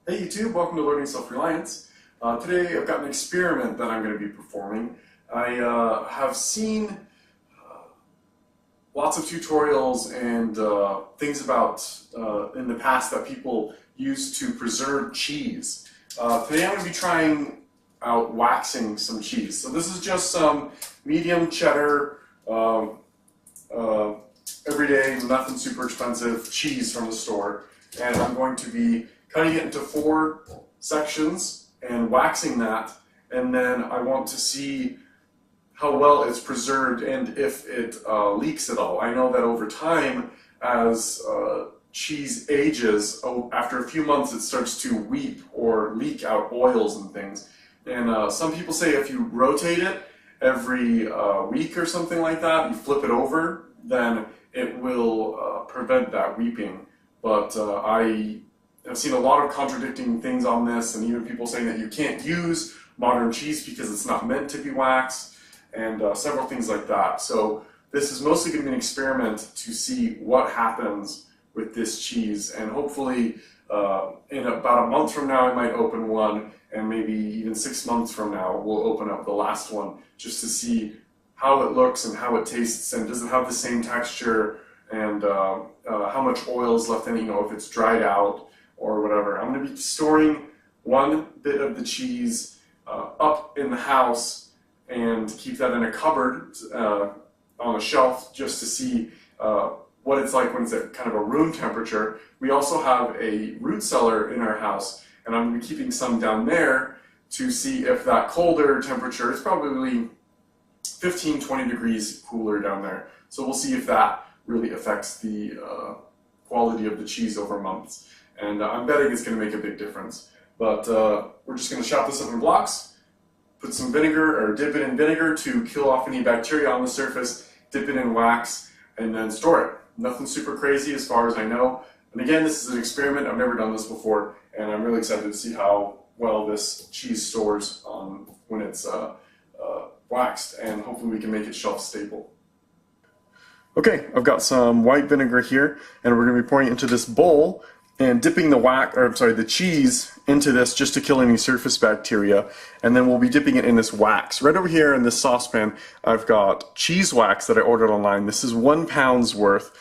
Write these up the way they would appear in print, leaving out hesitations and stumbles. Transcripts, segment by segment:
Hey YouTube, welcome to Learning Self-Reliance. Today I've got an experiment that I'm going to be performing. I have seen lots of tutorials and things about in the past that people use to preserve cheese. Today I'm going to be trying out waxing some cheese. So this is just some medium cheddar, everyday, nothing super expensive cheese from the store, and I'm going to be cutting it into 4 sections and waxing that, and then I want to see how well it's preserved and if it leaks at all. I know that over time, as cheese ages, after a few months it starts to weep or leak out oils and things. And some people say if you rotate it every week or something like that, you flip it over, then it will prevent that weeping. But I've seen a lot of contradicting things on this, and even people saying that you can't use modern cheese because it's not meant to be waxed, and several things like that. So this is mostly going to be an experiment to see what happens with this cheese, and hopefully in about a month from now I might open one, and maybe even 6 months from now we'll open up the last one just to see how it looks and how it tastes, and does it have the same texture, and how much oil is left in it, if it's dried out or whatever. I'm going to be storing one bit of the cheese up in the house and keep that in a cupboard on a shelf just to see what it's like when it's at kind of a room temperature. We also have a root cellar in our house, and I'm going to be keeping some down there to see if that colder temperature is probably 15-20 degrees cooler down there. So we'll see if that really affects the quality of the cheese over months. And I'm betting it's going to make a big difference. But we're just going to chop this up in blocks, put some vinegar, or dip it in vinegar to kill off any bacteria on the surface, dip it in wax, and then store it. Nothing super crazy as far as I know. And again, this is an experiment. I've never done this before, and I'm really excited to see how well this cheese stores when it's waxed, and hopefully we can make it shelf stable. Okay, I've got some white vinegar here, and we're going to be pouring it into this bowl and dipping the cheese into this just to kill any surface bacteria, and then we'll be dipping it in this wax. Right over here in this saucepan, I've got cheese wax that I ordered online. This is 1 pound's worth.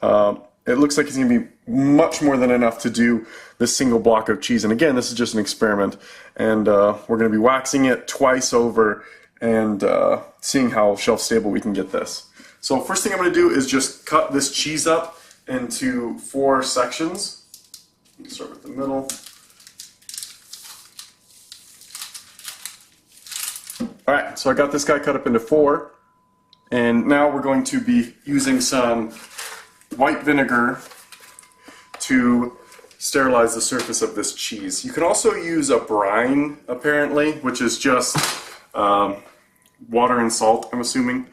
It looks like it's going to be much more than enough to do this single block of cheese. And again, this is just an experiment, and we're going to be waxing it twice over and seeing how shelf stable we can get this. So first thing I'm going to do is just cut this cheese up into 4 sections. Start with the middle. Alright, so I got this guy cut up into 4, and now we're going to be using some white vinegar to sterilize the surface of this cheese. You can also use a brine, apparently, which is just water and salt, I'm assuming.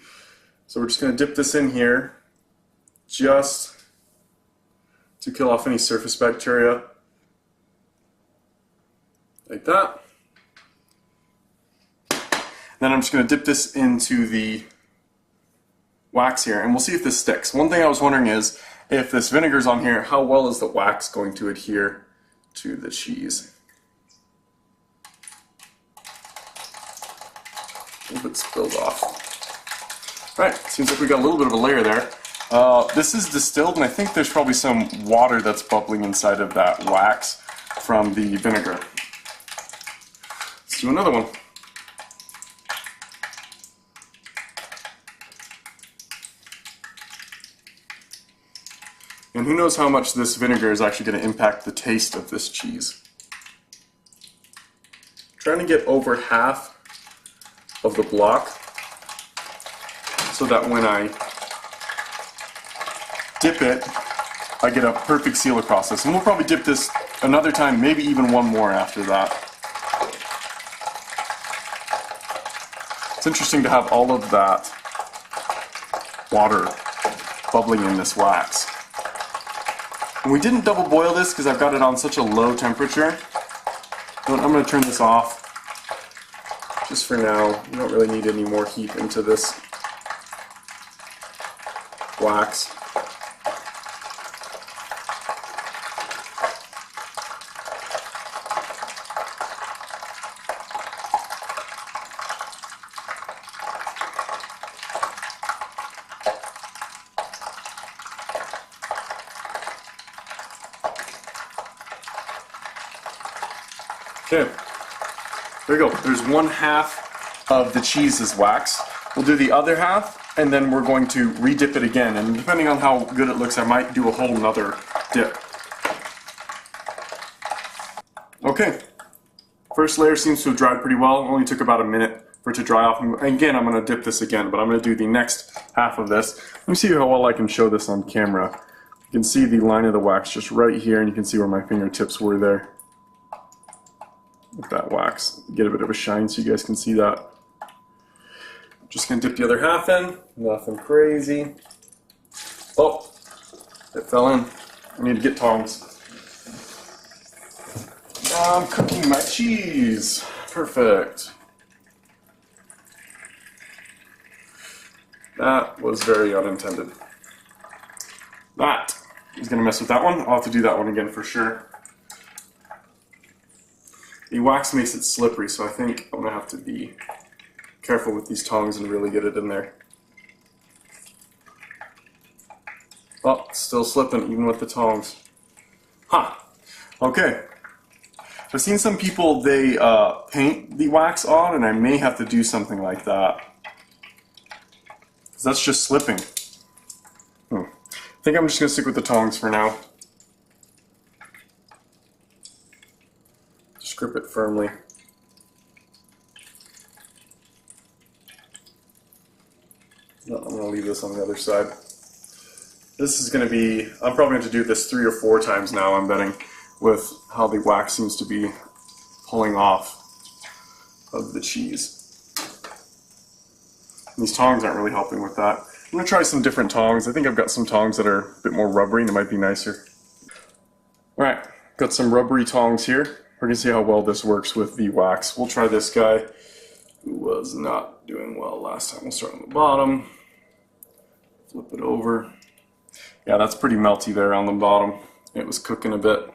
So we're just going to dip this in here just to kill off any surface bacteria, like that. Then I'm just going to dip this into the wax here, and we'll see if this sticks. One thing I was wondering is, if this vinegar's on here, how well is the wax going to adhere to the cheese? A little bit spilled off. Alright, seems like we got a little bit of a layer there. This is distilled, and I think there's probably some water that's bubbling inside of that wax from the vinegar. Let's do another one. And who knows how much this vinegar is actually going to impact the taste of this cheese. I'm trying to get over half of the block so that when I dip it, I get a perfect seal across this. And we'll probably dip this another time, maybe even one more after that. It's interesting to have all of that water bubbling in this wax. And we didn't double boil this because I've got it on such a low temperature. But I'm going to turn this off just for now. We don't really need any more heat into this wax. Okay, there you go. There's one half of the cheese is wax. We'll do the other half, and then we're going to re-dip it again. And depending on how good it looks, I might do a whole nother dip. Okay, first layer seems to have dried pretty well. It only took about a minute for it to dry off. And again, I'm going to dip this again, but I'm going to do the next half of this. Let me see how well I can show this on camera. You can see the line of the wax just right here, and you can see where my fingertips were there. With that wax, get a bit of a shine so you guys can see that. Just going to dip the other half in. Nothing crazy. Oh, it fell in. I need to get tongs. Now I'm cooking my cheese. Perfect. That was very unintended. That is going to mess with that one. I'll have to do that one again for sure. The wax makes it slippery, so I think I'm going to have to be careful with these tongs and really get it in there. Oh, it's still slipping even with the tongs. Huh. Okay. I've seen some people, they paint the wax on, and I may have to do something like that. Because that's just slipping. I think I'm just going to stick with the tongs for now. Just grip it firmly. No, I'm going to leave this on the other side. This is going to be, I'm probably going to do this 3 or 4 times now, I'm betting, with how the wax seems to be pulling off of the cheese. And these tongs aren't really helping with that. I'm going to try some different tongs. I think I've got some tongs that are a bit more rubbery and it might be nicer. Alright, got some rubbery tongs here. We're going to see how well this works with the wax. We'll try this guy, who was not doing well last time. We'll start on the bottom. Flip it over. Yeah, that's pretty melty there on the bottom. It was cooking a bit.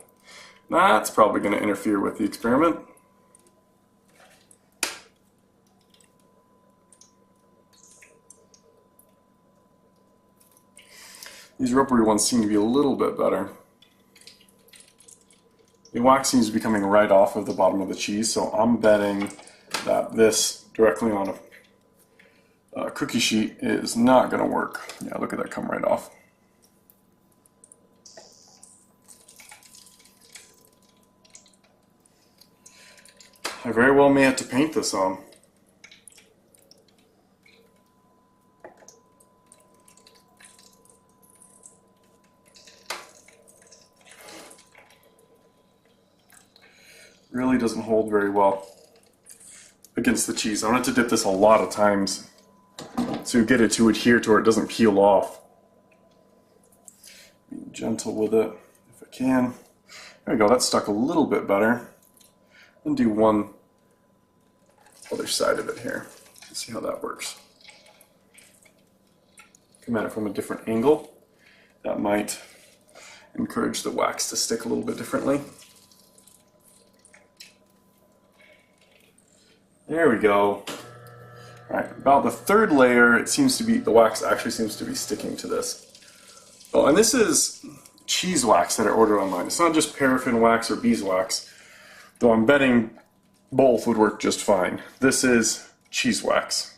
That's probably going to interfere with the experiment. These rubbery ones seem to be a little bit better. The wax seems to be coming right off of the bottom of the cheese, so I'm betting that this directly on a cookie sheet is not going to work. Yeah, look at that come right off. I very well may have to paint this on. Really doesn't hold very well against the cheese. I'm going to have to dip this a lot of times to get it to adhere to where it doesn't peel off. Be gentle with it if I can. There we go, that's stuck a little bit better. And do one other side of it here. Let's see how that works. Come at it from a different angle. That might encourage the wax to stick a little bit differently. There we go. Alright, about the third layer, it seems to be, the wax actually seems to be sticking to this. Oh, and this is cheese wax that I ordered online. It's not just paraffin wax or beeswax, though I'm betting both would work just fine. This is cheese wax.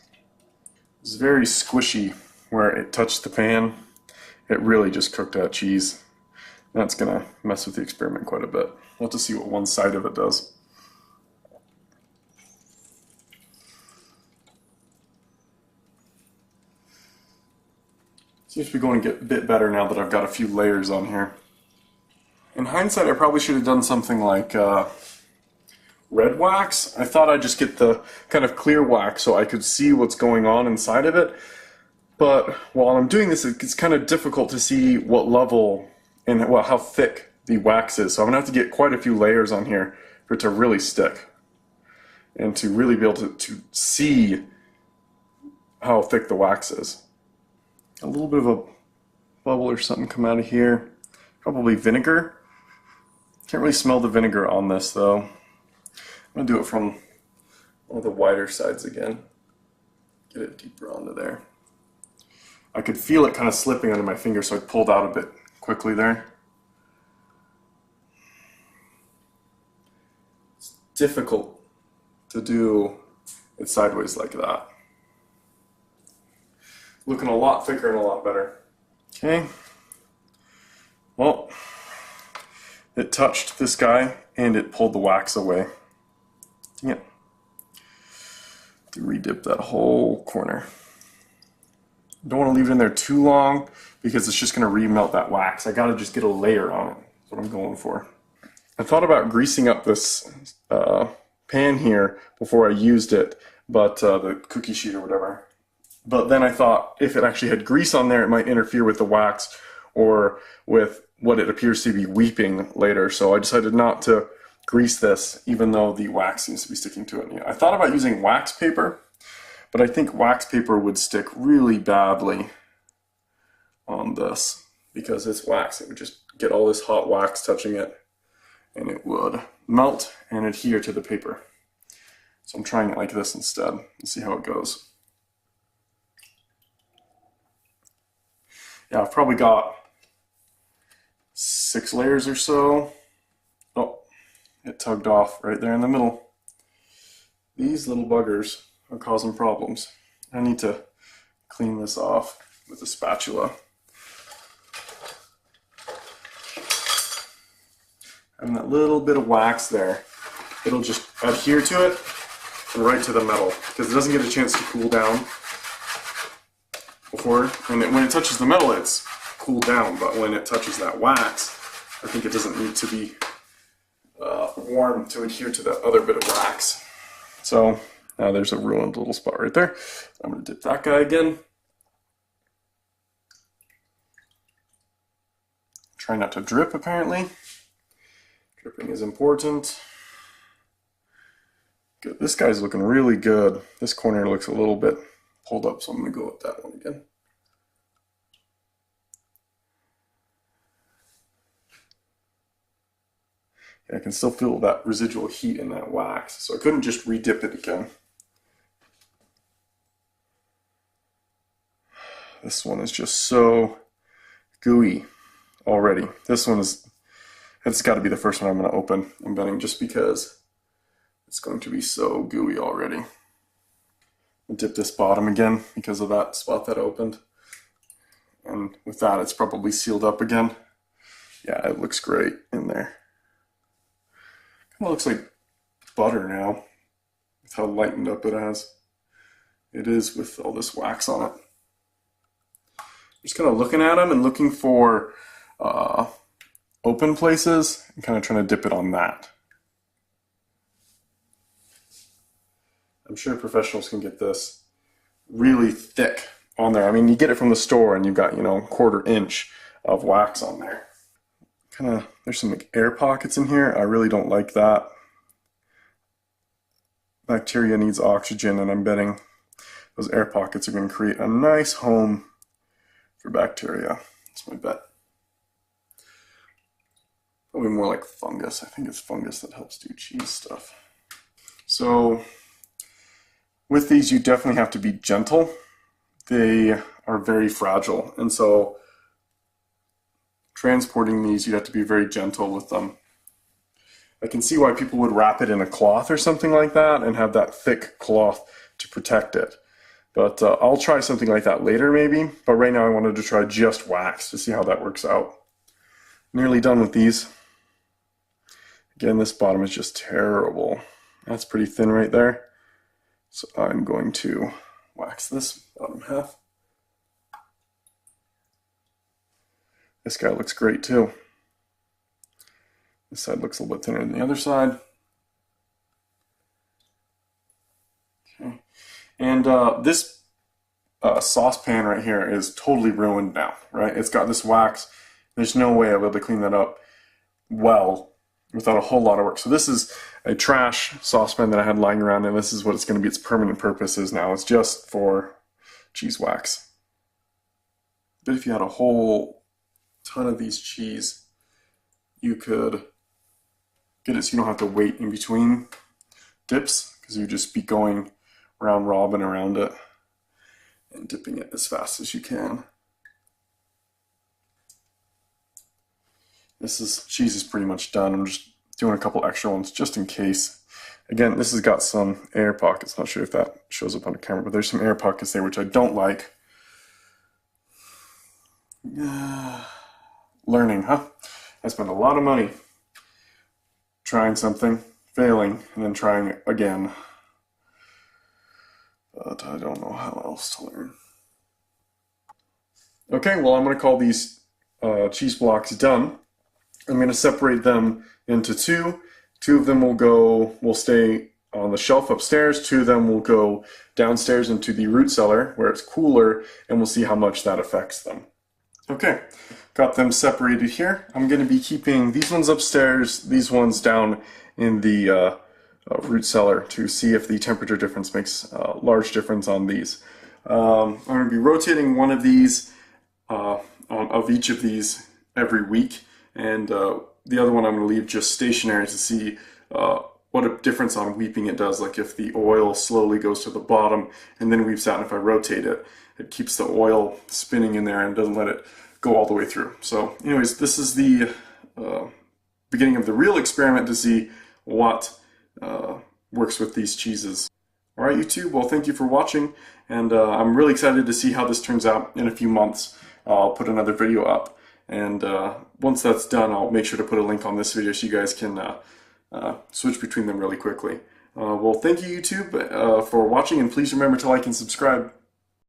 It's very squishy where it touched the pan. It really just cooked that cheese. That's going to mess with the experiment quite a bit. We'll have to see what one side of it does. Seems to be going to get a bit better now that I've got a few layers on here. In hindsight, I probably should have done something like red wax. I thought I'd just get the kind of clear wax so I could see what's going on inside of it. But while I'm doing this, it's kind of difficult to see what level and how thick the wax is. So I'm going to have to get quite a few layers on here for it to really stick. And to really be able to see how thick the wax is. A little bit of a bubble or something come out of here. Probably vinegar. Can't really smell the vinegar on this though. I'm going to do it from one of the wider sides again. Get it deeper onto there. I could feel it kind of slipping under my finger, so I pulled out a bit quickly there. It's difficult to do it sideways like that. Looking a lot thicker and a lot better. Okay. Well, it touched this guy and it pulled the wax away. Yeah. To redip that whole corner. Don't want to leave it in there too long because it's just going to remelt that wax. I got to just get a layer on it. That's what I'm going for. I thought about greasing up this pan here before I used it, but the cookie sheet or whatever. But then I thought if it actually had grease on there, it might interfere with the wax or with what it appears to be weeping later. So I decided not to grease this, even though the wax seems to be sticking to it. Yeah, I thought about using wax paper, but I think wax paper would stick really badly on this because it's wax. It would just get all this hot wax touching it and it would melt and adhere to the paper. So I'm trying it like this instead and see how it goes. Yeah, I've probably got 6 layers or so. Oh, it tugged off right there in the middle. These little buggers are causing problems. I need to clean this off with a spatula. And that little bit of wax there, it'll just adhere to it and right to the metal because it doesn't get a chance to cool down before. And when it touches the metal, it's cooled down, but when it touches that wax, I think it doesn't need to be warm to adhere to that other bit of wax. So now there's a ruined little spot right there. I'm going to dip that guy again. Try not to drip, apparently. Dripping is important. Good. This guy's looking really good. This corner looks a little bit pulled up, so I'm going to go with that one again. Yeah, I can still feel that residual heat in that wax, so I couldn't just re-dip it again. This one is just so gooey already. This one is, it's got to be the first one I'm going to open, I'm betting, just because it's going to be so gooey already. I'll dip this bottom again because of that spot that opened. And with that, it's probably sealed up again. Yeah, it looks great in there. Kind of looks like butter now, with how lightened up it has. It is with all this wax on it. Just kind of looking at them and looking for open places and kind of trying to dip it on that. I'm sure professionals can get this really thick on there. I mean, you get it from the store and you've got, you know, 1/4 inch of wax on there. Kind of, there's some like air pockets in here. I really don't like that. Bacteria needs oxygen, and I'm betting those air pockets are going to create a nice home for bacteria. That's my bet. Probably more like fungus. I think it's fungus that helps do cheese stuff. So with these, you definitely have to be gentle. They are very fragile, and so transporting these, you have to be very gentle with them. I can see why people would wrap it in a cloth or something like that and have that thick cloth to protect it. But I'll try something like that later maybe, but right now I wanted to try just wax to see how that works out. Nearly done with these. Again, this bottom is just terrible. That's pretty thin right there. So I'm going to wax this bottom half. This guy looks great too. This side looks a little bit thinner than the other side. Okay. And this saucepan right here is totally ruined now, right? It's got this wax. There's no way I'll be able to clean that up well without a whole lot of work. So this is a trash saucepan that I had lying around, and this is what it's going to be. Its permanent purpose is now. It's just for cheese wax. But if you had a whole ton of these cheese, you could get it so you don't have to wait in between dips, because you just be going round robin around it and dipping it as fast as you can. This cheese is pretty much done. I'm just doing a couple extra ones just in case. Again, this has got some air pockets. Not sure if that shows up on the camera, but there's some air pockets there, which I don't like. Learning, huh? I spent a lot of money trying something, failing, and then trying again. But I don't know how else to learn. Okay, well, I'm going to call these cheese blocks done. I'm going to separate them into two. Two of them will stay on the shelf upstairs. Two of them will go downstairs into the root cellar where it's cooler, and we'll see how much that affects them. Okay, got them separated here. I'm going to be keeping these ones upstairs, these ones down in the root cellar to see if the temperature difference makes a large difference on these. I'm going to be rotating one of these, of each of these every week, and the other one I'm going to leave just stationary to see what a difference on weeping it does. Like if the oil slowly goes to the bottom and then weeps out, and if I rotate it, it keeps the oil spinning in there and doesn't let it go all the way through. So anyways, this is the beginning of the real experiment to see what works with these cheeses. Alright YouTube, well thank you for watching, and I'm really excited to see how this turns out in a few months. I'll put another video up, and once that's done I'll make sure to put a link on this video so you guys can switch between them really quickly. Well thank you YouTube for watching, and please remember to like and subscribe.